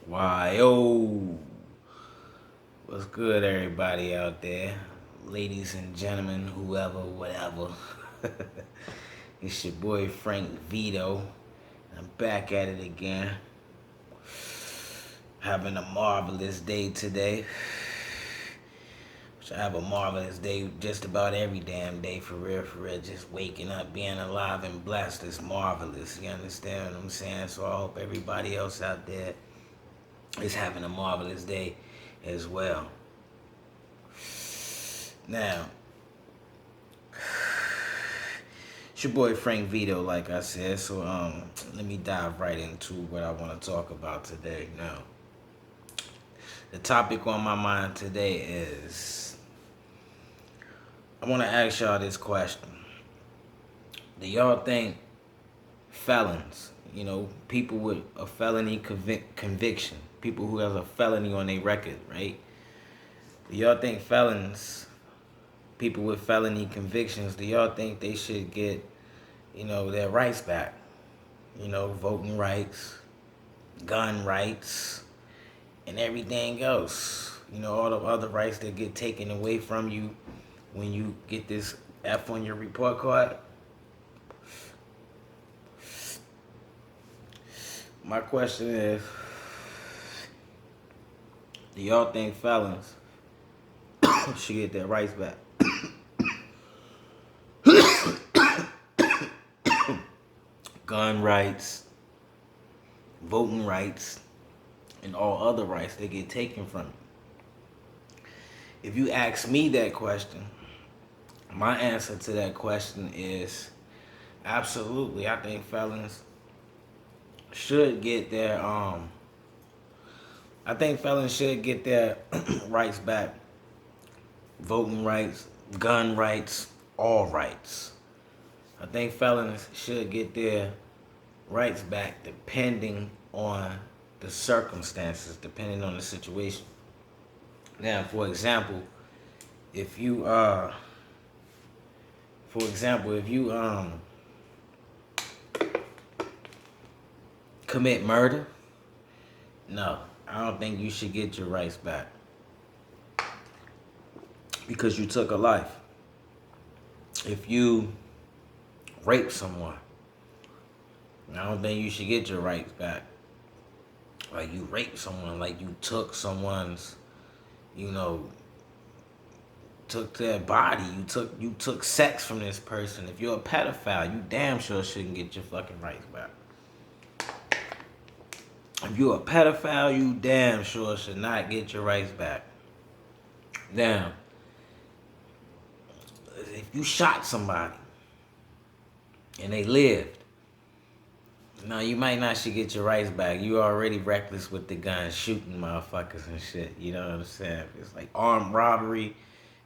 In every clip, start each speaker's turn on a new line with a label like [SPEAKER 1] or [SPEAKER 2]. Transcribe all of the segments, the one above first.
[SPEAKER 1] Why, yo, what's good, everybody out there? Ladies and gentlemen, whoever, whatever. It's your boy Frank Vito. I'm back at it again. Having a marvelous day today. Which I have a marvelous day just about every damn day, for real, for real. Just waking up, being alive and blessed is marvelous. You understand what I'm saying? So I hope everybody else out there is having a marvelous day as well. Now, it's your boy Frank Vito, like I said. So let me dive right into what I want to talk about today. Now, the topic on my mind today is I want to ask y'all this question. Do y'all think felons, people with a felony conviction, people who have a felony on their record, right? Do y'all think felons, people with felony convictions, do y'all think they should get, their rights back? Voting rights, gun rights, and everything else. All the other rights that get taken away from you when you get this F on your report card. My question is, do y'all think felons should get their rights back? Gun rights, voting rights, and all other rights that get taken from you. If you ask me that question, my answer to that question is absolutely. I think felons should get their rights back. Voting rights, gun rights, all rights. I think felons should get their rights back depending on the circumstances, depending on the situation. Now, for example, if you commit murder, no, I don't think you should get your rights back because you took a life. If you rape someone, I don't think you should get your rights back. Like you raped someone, like you took someone's, took their body. You took sex from this person. If you're a pedophile, you damn sure shouldn't get your fucking rights back. If you're a pedophile, you damn sure should not get your rights back. Now, if you shot somebody and they lived, no, you might not should get your rights back. You already reckless with the gun, shooting motherfuckers and shit. You know what I'm saying? If it's like armed robbery,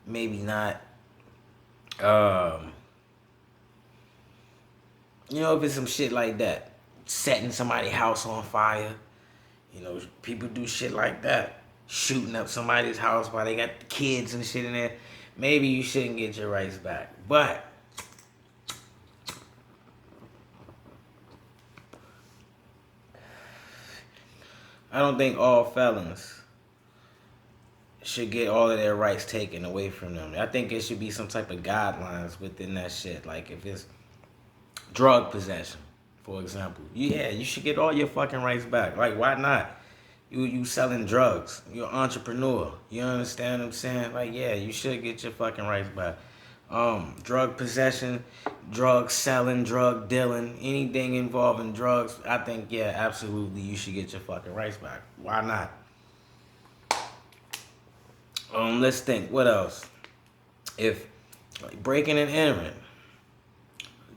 [SPEAKER 1] maybe not. If it's some shit like that, setting somebody's house on fire. People do shit like that, shooting up somebody's house while they got the kids and shit in there. Maybe you shouldn't get your rights back, but I don't think all felons should get all of their rights taken away from them. I think it should be some type of guidelines within that shit. Like if it's drug possession, for example, you should get all your fucking rights back. Like why not? You selling drugs. You're an entrepreneur. You understand what I'm saying? Like you should get your fucking rights back. Drug possession, drug selling, drug dealing, anything involving drugs, I think, absolutely, you should get your fucking rights back. Why not? Let's think. What else? If breaking and entering,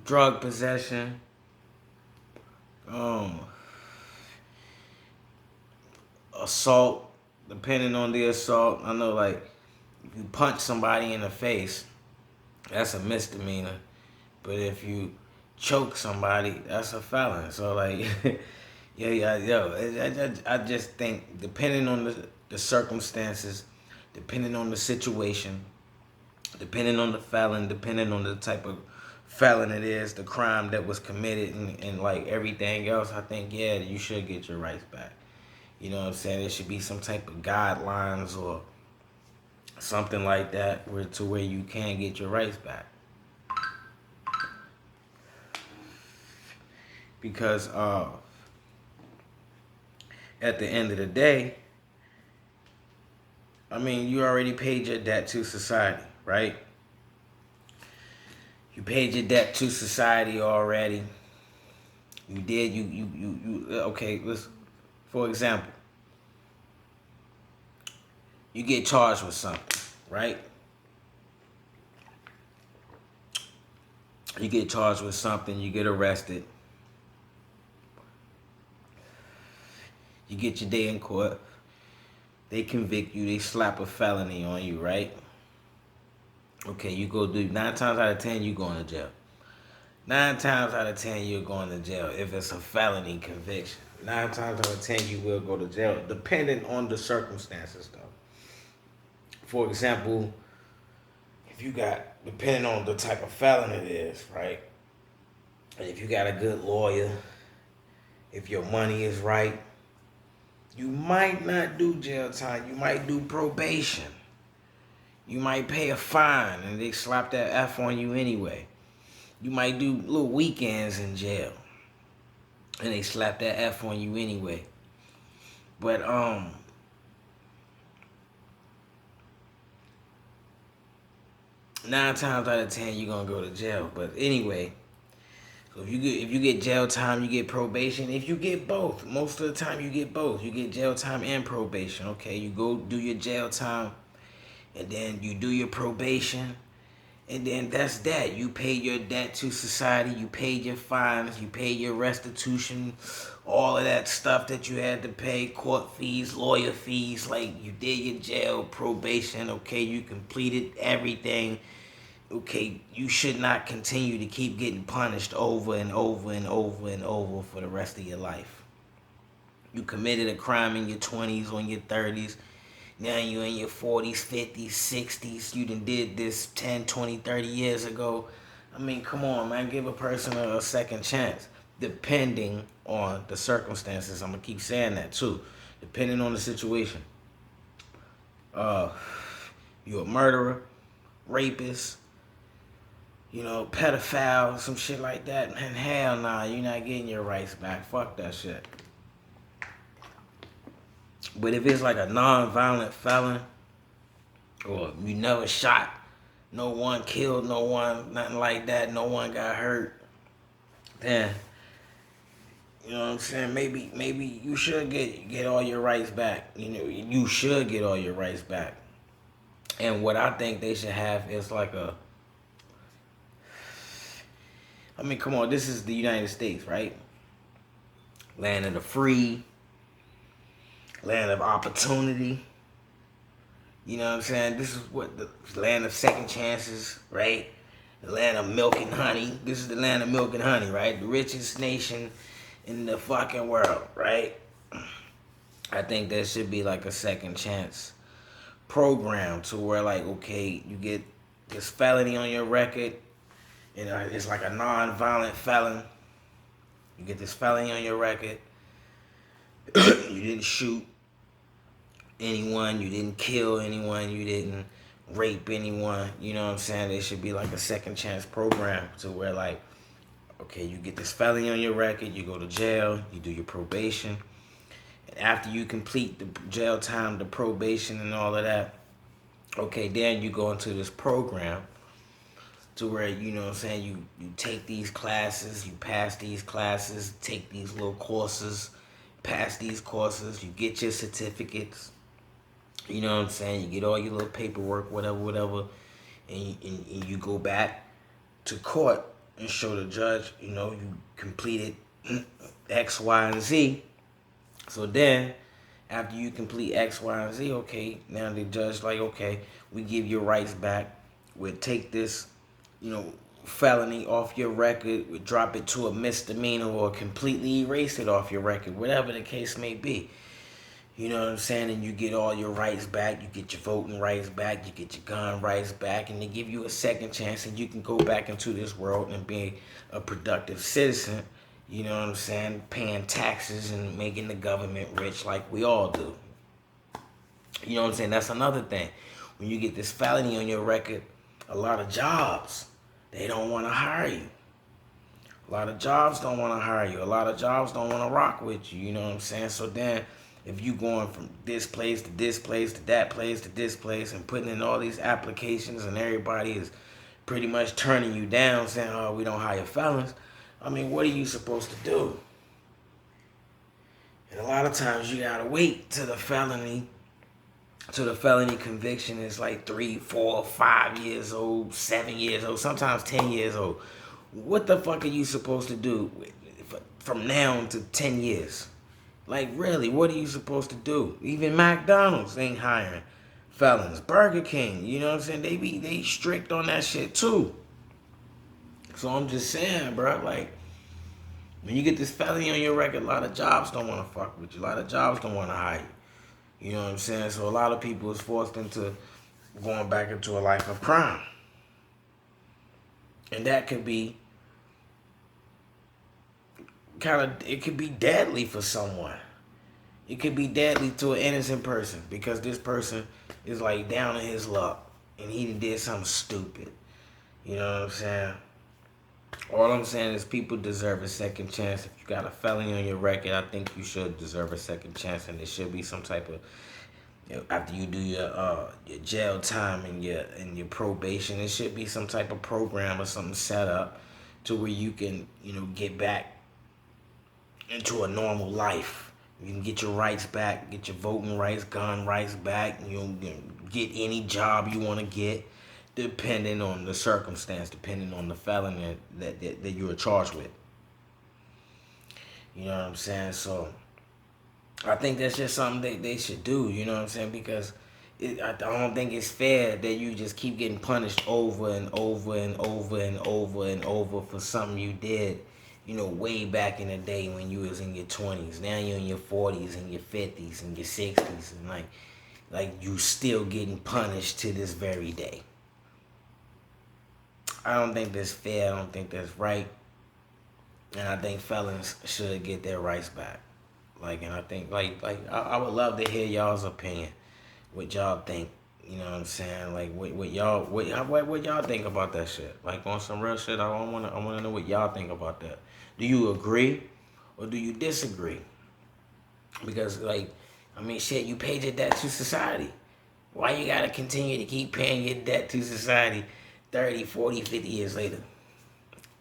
[SPEAKER 1] drug possession, assault, depending on the assault. I know, like, if you punch somebody in the face, that's a misdemeanor. But if you choke somebody, that's a felon. So, like, I just think, depending on the circumstances, depending on the situation, depending on the felon, depending on the type of felon it is, the crime that was committed, and like everything else, I think, you should get your rights back. You know what I'm saying? There should be some type of guidelines or something like that where you can get your rights back. Because at the end of the day, I mean, you already paid your debt to society, right? You paid your debt to society already. You did. You. Okay. Let's. For example, you get charged with something, right? You get charged with something. You get arrested. You get your day in court. They convict you. They slap a felony on you, right? Okay, you go do 9 times out of 10 you going to jail. 9 times out of 10 you're going to jail if it's a felony conviction. 9 times out of 10 you will go to jail, depending on the circumstances, though. For example, if you got, depending on the type of felon it is, right? And if you got a good lawyer, if your money is right, you might not do jail time. You might do probation. You might pay a fine and they slap that F on you anyway. You might do little weekends in jail and they slap that F on you anyway. But 9 times out of 10 you're gonna go to jail. But anyway, so if you get jail time, you get probation. If you get both, most of the time you get both. You get jail time and probation. Okay, you go do your jail time, and then you do your probation, and then that's that. You paid your debt to society. You paid your fines. You paid your restitution, all of that stuff that you had to pay, court fees, lawyer fees. Like, you did your jail, probation. Okay, you completed everything. Okay, you should not continue to keep getting punished over and over and over and over for the rest of your life. You committed a crime in your 20s or in your 30s. Now you're in your 40s, 50s, 60s. You done did this 10, 20, 30 years ago. I mean, come on, man. Give a person a second chance, depending on the circumstances. I'm going to keep saying that, too. Depending on the situation. You're a murderer, rapist, pedophile, some shit like that. Man, hell nah, you're not getting your rights back. Fuck that shit. But if it's like a non-violent felon, or you never shot, no one killed no one, nothing like that, no one got hurt, then, you know what I'm saying, maybe you should get all your rights back. You should get all your rights back. And what I think they should have is like come on, this is the United States, right? Land of the free, land of opportunity. You know what I'm saying? This is what the land of second chances, right? The land of milk and honey. This is the land of milk and honey, right? The richest nation in the fucking world, right? I think there should be like a second chance program to where, like, okay, you get this felony on your record. It's like a non-violent felon. You get this felony on your record. You didn't shoot anyone. You didn't kill anyone. You didn't rape anyone. You know what I'm saying? There should be like a second chance program to where, like, okay, you get this felony on your record. You go to jail. You do your probation. And after you complete the jail time, the probation and all of that, okay, then you go into this program to where, you know what I'm saying, you take these classes, you pass these classes, take these little courses, pass these courses, you get your certificates, you know what I'm saying, you get all your little paperwork, whatever, and you go back to court and show the judge, you completed X, Y, and Z. So then, after you complete X, Y, and Z, okay, now the judge like, okay, we give your rights back. We'll take this, felony off your record. We'll drop it to a misdemeanor or completely erase it off your record, whatever the case may be. You know what I'm saying? And you get all your rights back. You get your voting rights back. You get your gun rights back. And they give you a second chance and you can go back into this world and be a productive citizen. You know what I'm saying? Paying taxes and making the government rich like we all do. You know what I'm saying? That's another thing. When you get this felony on your record, a lot of jobs, they don't want to hire you. A lot of jobs don't want to hire you. A lot of jobs don't want to rock with you. You know what I'm saying? So then, if you going from this place to this place to that place to this place and putting in all these applications and everybody is pretty much turning you down saying, oh, we don't hire felons. I mean, what are you supposed to do? And a lot of times you got to wait till the felony conviction is like 3, 4, 5 years old, 7 years old, sometimes 10 years old. What the fuck are you supposed to do from now to 10 years? Like, really, what are you supposed to do? Even McDonald's ain't hiring felons. Burger King, you know what I'm saying? They strict on that shit too. So I'm just saying, bro, like, when you get this felony on your record, a lot of jobs don't want to fuck with you. A lot of jobs don't want to hire you. You know what I'm saying? So a lot of people is forced into going back into a life of crime. And that could be it could be deadly for someone. It could be deadly to an innocent person because this person is like down in his luck and he did something stupid. You know what I'm saying? All I'm saying is people deserve a second chance. If you got a felony on your record, I think you should deserve a second chance, and there should be some type of, after you do your jail time and your probation, there should be some type of program or something set up to where you can, get back into a normal life. You can get your rights back, get your voting rights, gun rights back. Get any job you want to get, depending on the circumstance, depending on the felony that you were charged with. You know what I'm saying? So I think that's just something they should do, you know what I'm saying? Because I don't think it's fair that you just keep getting punished over and over and over and over and over for something you did, way back in the day when you was in your 20s. Now you're in your 40s and your 50s and your 60s, and like you still getting punished to this very day. I don't think that's fair. I don't think that's right. And I think felons should get their rights back. And I think, I would love to hear y'all's opinion. What y'all think. You know what I'm saying? Like, what y'all think about that shit? Like, on some real shit, I want to know what y'all think about that. Do you agree or do you disagree? Because, shit, you paid your debt to society. Why you got to continue to keep paying your debt to society 30, 40, 50 years later?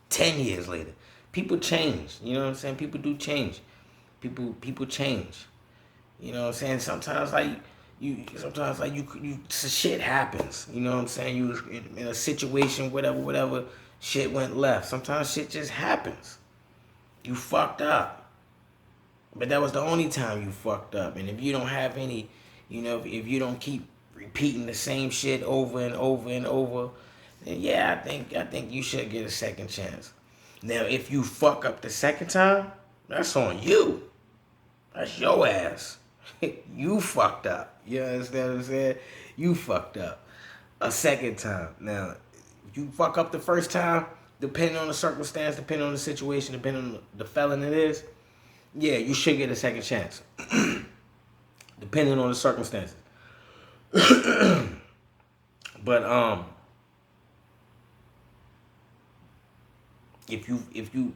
[SPEAKER 1] 10 years later. People change. You know what I'm saying? People do change. People change. You know what I'm saying? Sometimes shit happens. You know what I'm saying? You was in a situation, whatever shit went left. Sometimes shit just happens. You fucked up. But that was the only time you fucked up. And if you don't have any, if you don't keep repeating the same shit over and over and over, then yeah, I think you should get a second chance. Now, if you fuck up the second time, that's on you. That's your ass. You fucked up. You understand what I'm saying? You fucked up a second time. Now, if you fuck up the first time, depending on the circumstance, depending on the situation, depending on the felon it is, yeah, you should get a second chance. Depending on the circumstances. But if you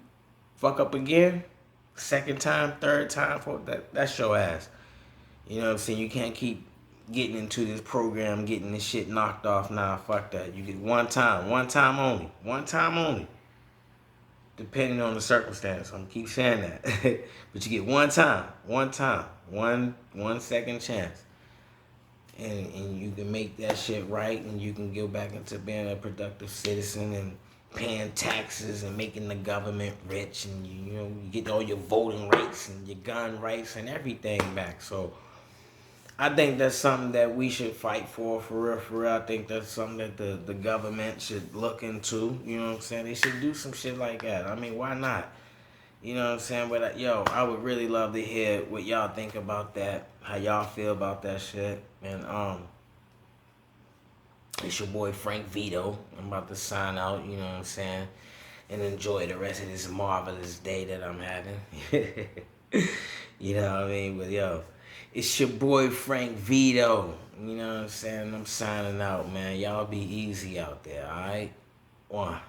[SPEAKER 1] fuck up again, second time, third time, that's your ass. You know what I'm saying? You can't keep getting into this program, getting this shit knocked off. Nah, fuck that. You get one time only. Depending on the circumstance. I'm keep saying that. But you get one second chance. And you can make that shit right, and you can go back into being a productive citizen and paying taxes and making the government rich, and you get all your voting rights and your gun rights and everything back. So I think that's something that we should fight for real. I think that's something that the government should look into. You know what I'm saying? They should do some shit like that. I mean, why not? You know what I'm saying? But I would really love to hear what y'all think about that. How y'all feel about that shit. And it's your boy Frank Vito. I'm about to sign out. You know what I'm saying? and enjoy the rest of this marvelous day that I'm having. You know what I mean? But yo, it's your boy Frank Vito. You know what I'm saying? I'm signing out, man. Y'all be easy out there, alright? One.